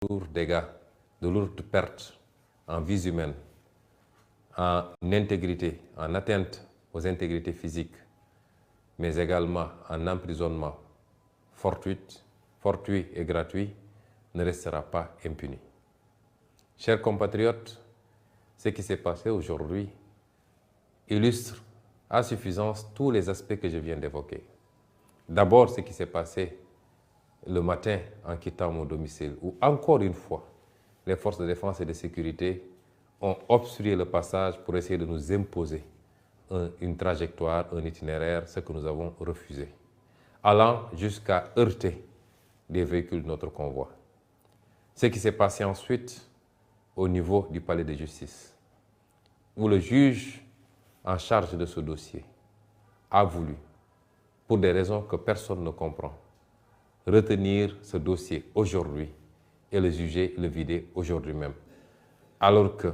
lourds dégâts, de lourdes pertes en vies humaines, en intégrité, en atteinte aux intégrités physiques, mais également en emprisonnement fortuit et gratuit, ne restera pas impuni. Chers compatriotes, ce qui s'est passé aujourd'hui illustre à suffisance tous les aspects que je viens d'évoquer. D'abord, ce qui s'est passé le matin en quittant mon domicile, où encore une fois, les forces de défense et de sécurité ont obstrué le passage pour essayer de nous imposer une trajectoire, un itinéraire, ce que nous avons refusé, allant jusqu'à heurter des véhicules de notre convoi. Ce qui s'est passé ensuite au niveau du palais de justice, où le juge en charge de ce dossier a voulu, pour des raisons que personne ne comprend, retenir ce dossier aujourd'hui et le juger, le vider aujourd'hui même. Alors que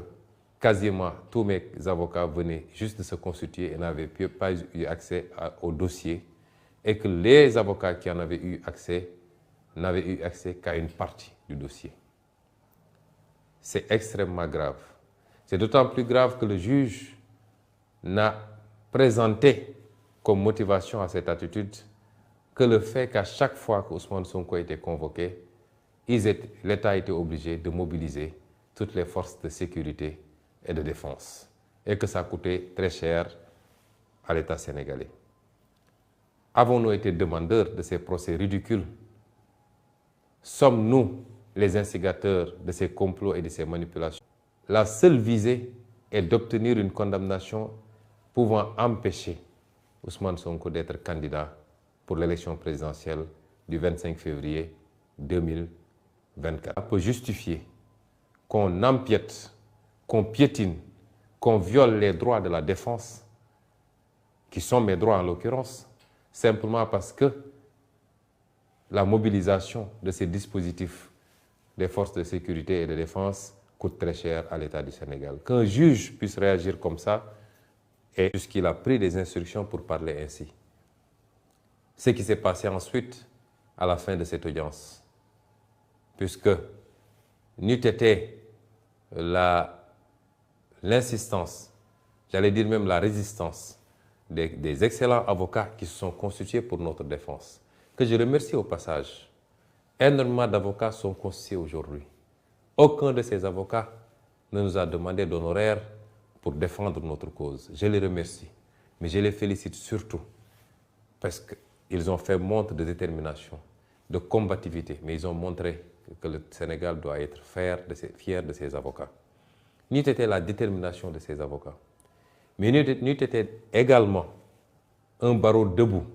quasiment tous mes avocats venaient juste de se constituer et n'avaient pas eu accès au dossier, et que les avocats qui en avaient eu accès n'avaient eu accès qu'à une partie du dossier. C'est extrêmement grave. C'est d'autant plus grave que le juge n'a présenté comme motivation à cette attitude que le fait qu'à chaque fois que Ousmane Sonko était convoqué, l'État a été obligé de mobiliser toutes les forces de sécurité et de défense, et que ça a coûté très cher à l'État sénégalais. Avons-nous été demandeurs de ces procès ridicules? Sommes-nous les instigateurs de ces complots et de ces manipulations? La seule visée est d'obtenir une condamnation pouvant empêcher Ousmane Sonko d'être candidat pour l'élection présidentielle du 25 février 2024. Ça peut justifier qu'on empiète, qu'on piétine, qu'on viole les droits de la défense, qui sont mes droits en l'occurrence, simplement parce que la mobilisation de ces dispositifs des forces de sécurité et de défense coûte très cher à l'État du Sénégal. Qu'un juge puisse réagir comme ça, et puisqu'il a pris des instructions pour parler ainsi. Ce qui s'est passé ensuite, à la fin de cette audience, puisque n'eût été l'insistance, j'allais dire même la résistance des excellents avocats qui se sont constitués pour notre défense, que je remercie au passage. Énormément d'avocats sont constitués aujourd'hui. Aucun de ces avocats ne nous a demandé d'honoraires pour défendre notre cause. Je les remercie, mais je les félicite surtout parce qu'ils ont fait montre de détermination, de combativité, mais ils ont montré que le Sénégal doit être fier de ses avocats. N'eût été la détermination de ces avocats, mais n'eût été également un barreau debout,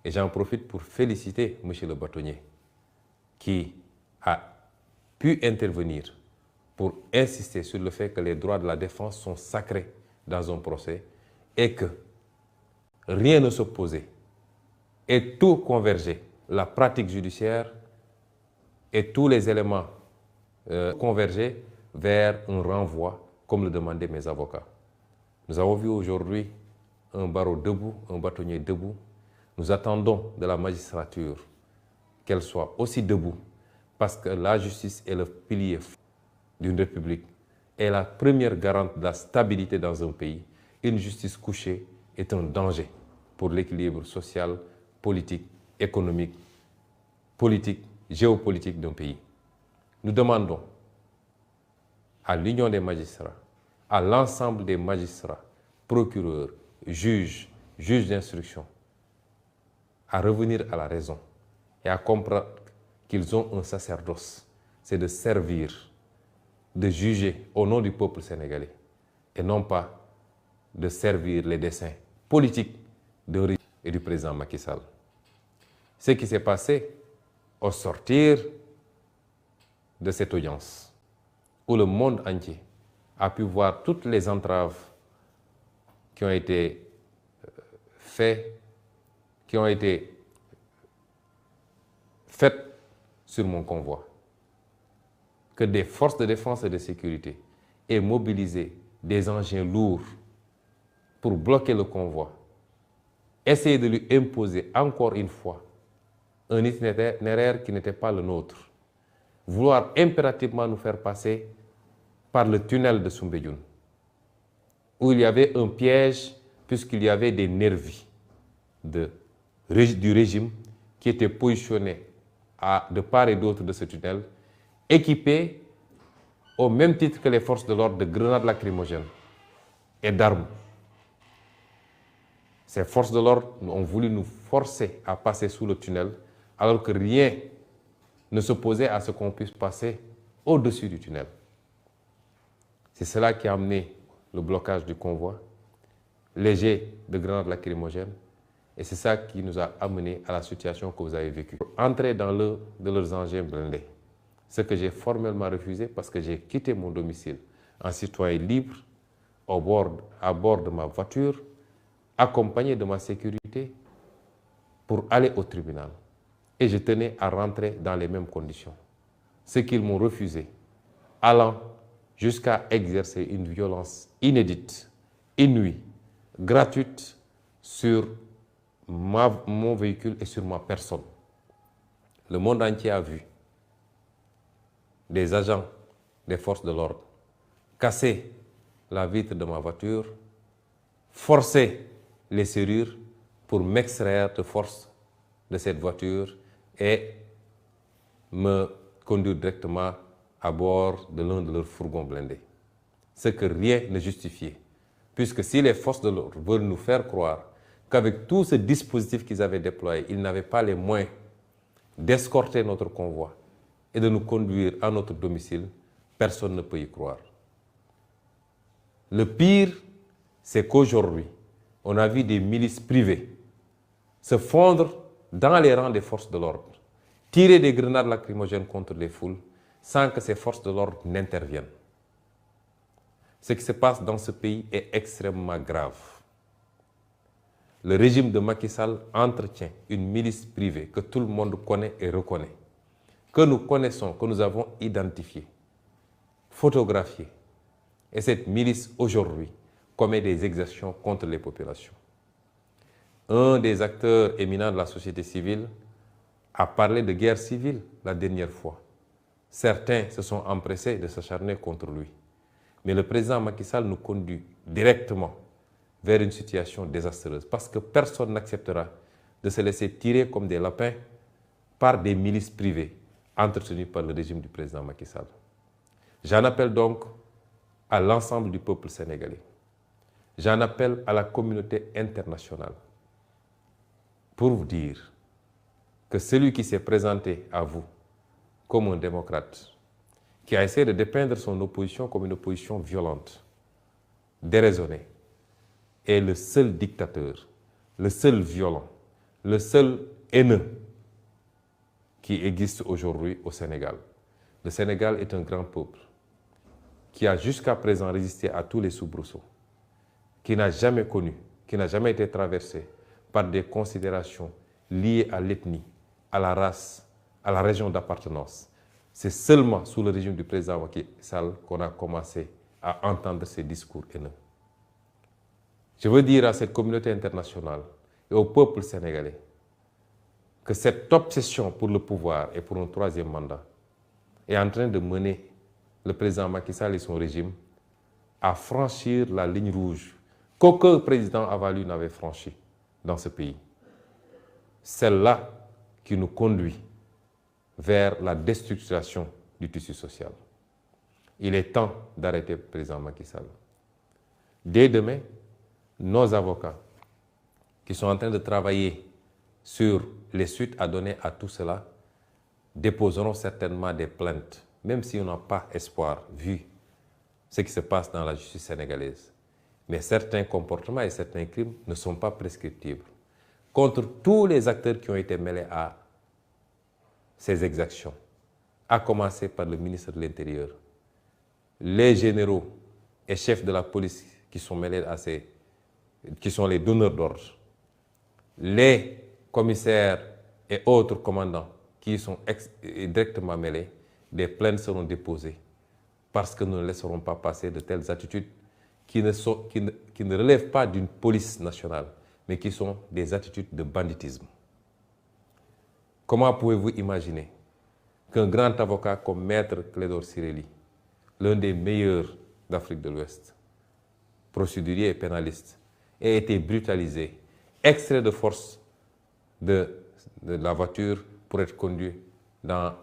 et j'en profite pour féliciter M. le bâtonnier, qui a pu intervenir pour insister sur le fait que les droits de la défense sont sacrés dans un procès et que rien ne s'opposait et tout convergeait. La pratique judiciaire et tous les éléments convergeaient vers un renvoi, comme le demandaient mes avocats. Nous avons vu aujourd'hui un barreau debout, un bâtonnier debout. Nous attendons de la magistrature qu'elle soit aussi debout, parce que la justice est le pilier d'une république est la première garante de la stabilité dans un pays. Une justice couchée est un danger pour l'équilibre social, politique, économique, politique, géopolitique d'un pays. Nous demandons à l'Union des magistrats, à l'ensemble des magistrats, procureurs, juges d'instruction, à revenir à la raison et à comprendre qu'ils ont un sacerdoce, c'est de servir, de juger au nom du peuple sénégalais et non pas de servir les desseins politiques de régime et du président Macky Sall. Ce qui s'est passé au sortir de cette audience, où le monde entier a pu voir toutes les entraves qui ont été faites sur mon convoi, que des forces de défense et de sécurité aient mobilisé des engins lourds pour bloquer le convoi, essayer de lui imposer encore une fois un itinéraire qui n'était pas le nôtre, vouloir impérativement nous faire passer par le tunnel de Soumbédioune, où il y avait un piège puisqu'il y avait des nervis du régime qui étaient positionnés de part et d'autre de ce tunnel, équipés au même titre que les forces de l'ordre de grenades lacrymogènes et d'armes. Ces forces de l'ordre ont voulu nous forcer à passer sous le tunnel, alors que rien ne s'opposait à ce qu'on puisse passer au-dessus du tunnel. C'est cela qui a amené le blocage du convoi, les jets de grenades lacrymogènes, et c'est ça qui nous a amené à la situation que vous avez vécue. Entrer dans l'un de leurs engins blindés, ce que j'ai formellement refusé parce que j'ai quitté mon domicile en citoyen libre, à bord de ma voiture, accompagné de ma sécurité, pour aller au tribunal. Et je tenais à rentrer dans les mêmes conditions. Ce qu'ils m'ont refusé, allant jusqu'à exercer une violence inédite, inouïe, gratuite sur mon véhicule et sur ma personne. Le monde entier a vu des agents des forces de l'ordre casser la vitre de ma voiture, forcer les serrures pour m'extraire de force de cette voiture et me conduire directement à bord de l'un de leurs fourgons blindés. Ce que rien ne justifiait. Puisque si les forces de l'ordre veulent nous faire croire qu'avec tout ce dispositif qu'ils avaient déployé, ils n'avaient pas les moyens d'escorter notre convoi et de nous conduire à notre domicile, personne ne peut y croire. Le pire, c'est qu'aujourd'hui, on a vu des milices privées se fondre dans les rangs des forces de l'ordre, tirer des grenades lacrymogènes contre les foules sans que ces forces de l'ordre n'interviennent. Ce qui se passe dans ce pays est extrêmement grave. Le régime de Macky Sall entretient une milice privée que tout le monde connaît et reconnaît, que nous connaissons, que nous avons identifiée, photographiée. Et cette milice, aujourd'hui, commet des exactions contre les populations. Un des acteurs éminents de la société civile a parlé de guerre civile la dernière fois. Certains se sont empressés de s'acharner contre lui. Mais le président Macky Sall nous conduit directement vers une situation désastreuse parce que personne n'acceptera de se laisser tirer comme des lapins par des milices privées entretenues par le régime du président Macky Sall. J'en appelle donc à l'ensemble du peuple sénégalais. J'en appelle à la communauté internationale pour vous dire que celui qui s'est présenté à vous comme un démocrate, qui a essayé de dépeindre son opposition comme une opposition violente, déraisonnée, est le seul dictateur, le seul violent, le seul haineux qui existe aujourd'hui au Sénégal. Le Sénégal est un grand peuple qui a jusqu'à présent résisté à tous les soubresauts, qui n'a jamais connu, qui n'a jamais été traversé par des considérations liées à l'ethnie, à la race, à la région d'appartenance. C'est seulement sous le régime du président Macky Sall qu'on a commencé à entendre ces discours haineux. Je veux dire à cette communauté internationale et au peuple sénégalais que cette obsession pour le pouvoir et pour un troisième mandat est en train de mener le président Macky Sall et son régime à franchir la ligne rouge qu'aucun président avant lui n'avait franchie dans ce pays. Celle-là qui nous conduit vers la destructuration du tissu social. Il est temps d'arrêter le président Macky Sall. Dès demain, nos avocats qui sont en train de travailler sur les suites à donner à tout cela déposeront certainement des plaintes, même si on n'a pas espoir, vu ce qui se passe dans la justice sénégalaise. Mais certains comportements et certains crimes ne sont pas prescriptibles. Contre tous les acteurs qui ont été mêlés à ces exactions, à commencer par le ministre de l'Intérieur, les généraux et chefs de la police qui sont mêlés à qui sont les donneurs d'ordre, les commissaires et autres commandants qui y sont directement mêlés, des plaintes seront déposées parce que nous ne laisserons pas passer de telles attitudes qui ne relèvent pas d'une police nationale, mais qui sont des attitudes de banditisme. Comment pouvez-vous imaginer qu'un grand avocat comme Maître Clédor Ciré Ly, l'un des meilleurs d'Afrique de l'Ouest, procédurier et pénaliste, ait été brutalisé, extrait de force de la voiture pour être conduit dans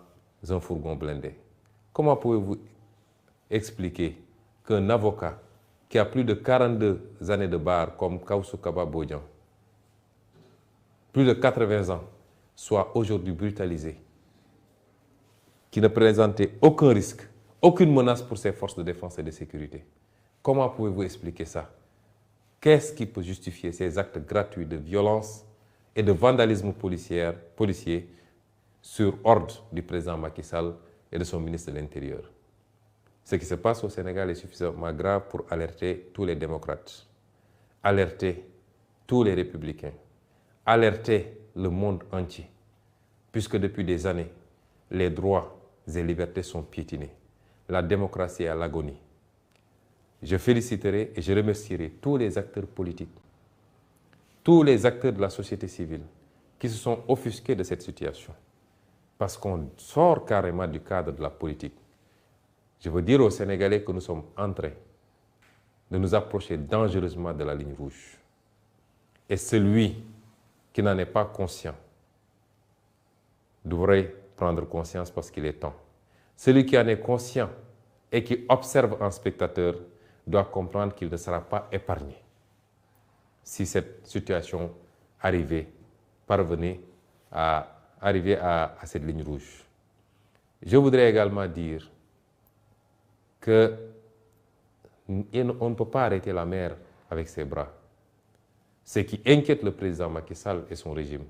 un fourgon blindé. Comment pouvez-vous expliquer qu'un avocat qui a plus de 42 années de barre comme Kawsu Kaba Bodian, plus de 80 ans, soit aujourd'hui brutalisé, qui ne présentait aucun risque, aucune menace pour ses forces de défense et de sécurité? Comment pouvez-vous expliquer ça? Qu'est-ce qui peut justifier ces actes gratuits de violence et de vandalisme policier sur ordre du président Macky Sall et de son ministre de l'Intérieur? Ce qui se passe au Sénégal est suffisamment grave pour alerter tous les démocrates, alerter tous les républicains, alerter le monde entier, puisque depuis des années, les droits et libertés sont piétinés. La démocratie est à l'agonie. Je féliciterai et je remercierai tous les acteurs politiques, tous les acteurs de la société civile qui se sont offusqués de cette situation, parce qu'on sort carrément du cadre de la politique. Je veux dire aux Sénégalais que nous sommes en train de nous approcher dangereusement de la ligne rouge. Et celui qui n'en est pas conscient devrait prendre conscience parce qu'il est temps. Celui qui en est conscient et qui observe en spectateur doit comprendre qu'il ne sera pas épargné si cette situation parvenait à arriver à cette ligne rouge. Je voudrais également dire qu'on ne peut pas arrêter la mer avec ses bras. Ce qui inquiète le président Macky Sall et son régime,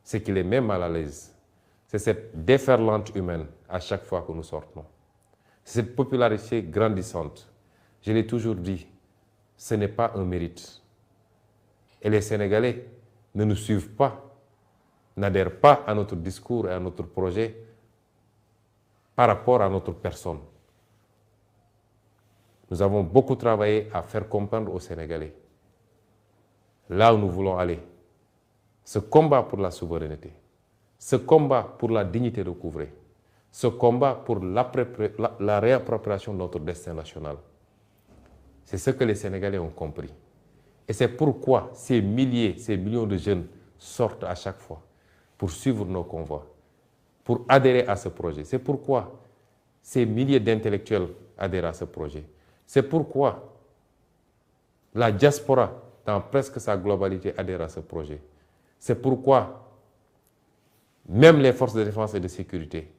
c'est qu'il est même mal à l'aise. C'est cette déferlante humaine à chaque fois que nous sortons. Cette popularité grandissante. Je l'ai toujours dit, ce n'est pas un mérite. Et les Sénégalais ne nous suivent pas, n'adhèrent pas à notre discours et à notre projet par rapport à notre personne. Nous avons beaucoup travaillé à faire comprendre aux Sénégalais là où nous voulons aller. Ce combat pour la souveraineté, ce combat pour la dignité recouvrée, ce combat pour la réappropriation de notre destin national. C'est ce que les Sénégalais ont compris. Et c'est pourquoi ces milliers, ces millions de jeunes sortent à chaque fois pour suivre nos convois, pour adhérer à ce projet. C'est pourquoi ces milliers d'intellectuels adhèrent à ce projet. C'est pourquoi la diaspora, dans presque sa globalité, adhère à ce projet. C'est pourquoi même les forces de défense et de sécurité,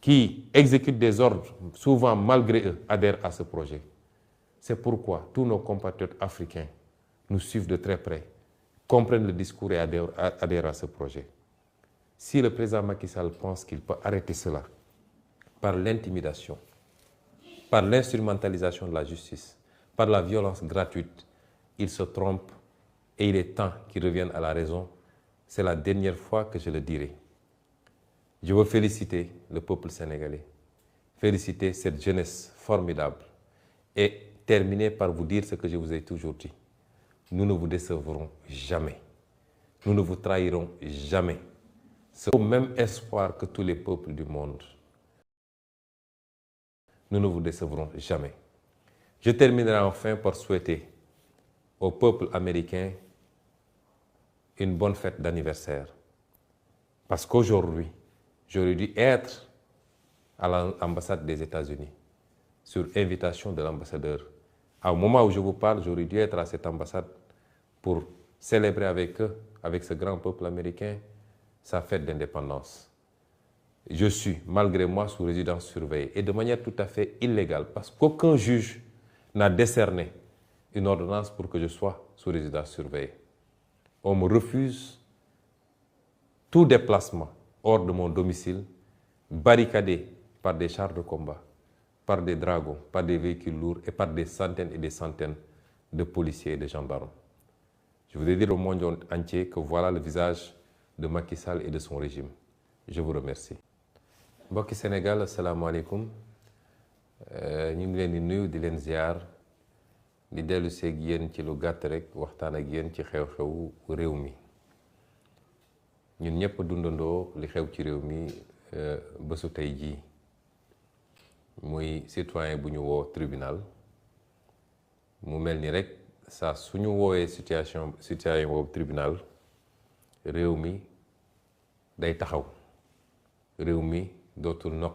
qui exécutent des ordres, souvent malgré eux, adhèrent à ce projet. C'est pourquoi tous nos compatriotes africains nous suivent de très près, comprennent le discours et adhèrent à ce projet. Si le président Macky Sall pense qu'il peut arrêter cela par l'intimidation, par l'instrumentalisation de la justice, par la violence gratuite, il se trompe et il est temps qu'il revienne à la raison. C'est la dernière fois que je le dirai. Je veux féliciter le peuple sénégalais, féliciter cette jeunesse formidable et terminer par vous dire ce que je vous ai toujours dit. Nous ne vous décevrons jamais. Nous ne vous trahirons jamais. C'est au même espoir que tous les peuples du monde. Nous ne vous décevrons jamais. Je terminerai enfin par souhaiter au peuple américain une bonne fête d'anniversaire. Parce qu'aujourd'hui, j'aurais dû être à l'ambassade des États-Unis sur invitation de l'ambassadeur. Au moment où je vous parle, j'aurais dû être à cette ambassade pour célébrer avec eux, avec ce grand peuple américain, sa fête d'indépendance. Je suis, malgré moi, sous résidence surveillée et de manière tout à fait illégale parce qu'aucun juge n'a décerné une ordonnance pour que je sois sous résidence surveillée. On me refuse tout déplacement hors de mon domicile, barricadé par des chars de combat, par des dragons, par des véhicules lourds et par des centaines et des centaines de policiers et de gendarmes. Je voudrais dire au monde entier que voilà le visage de Macky Sall et de son régime. Je vous remercie. Mbokki Sénégal, asalaamaaleykum. ñu ngi leen di nuyu di leen ziar di dellu seeg yéen ci lu gàtt rek waxtaan ak yéen ci xew-xewu réew mi. ñun ñëpp dundandoo li xew ci réew mi bésu tey jii muy citoyen bu ñu woo tribunal mu mel ni rek saa suñu woowee citoyen boobu tribunal réew mi day taxaw réew mi dootul noqi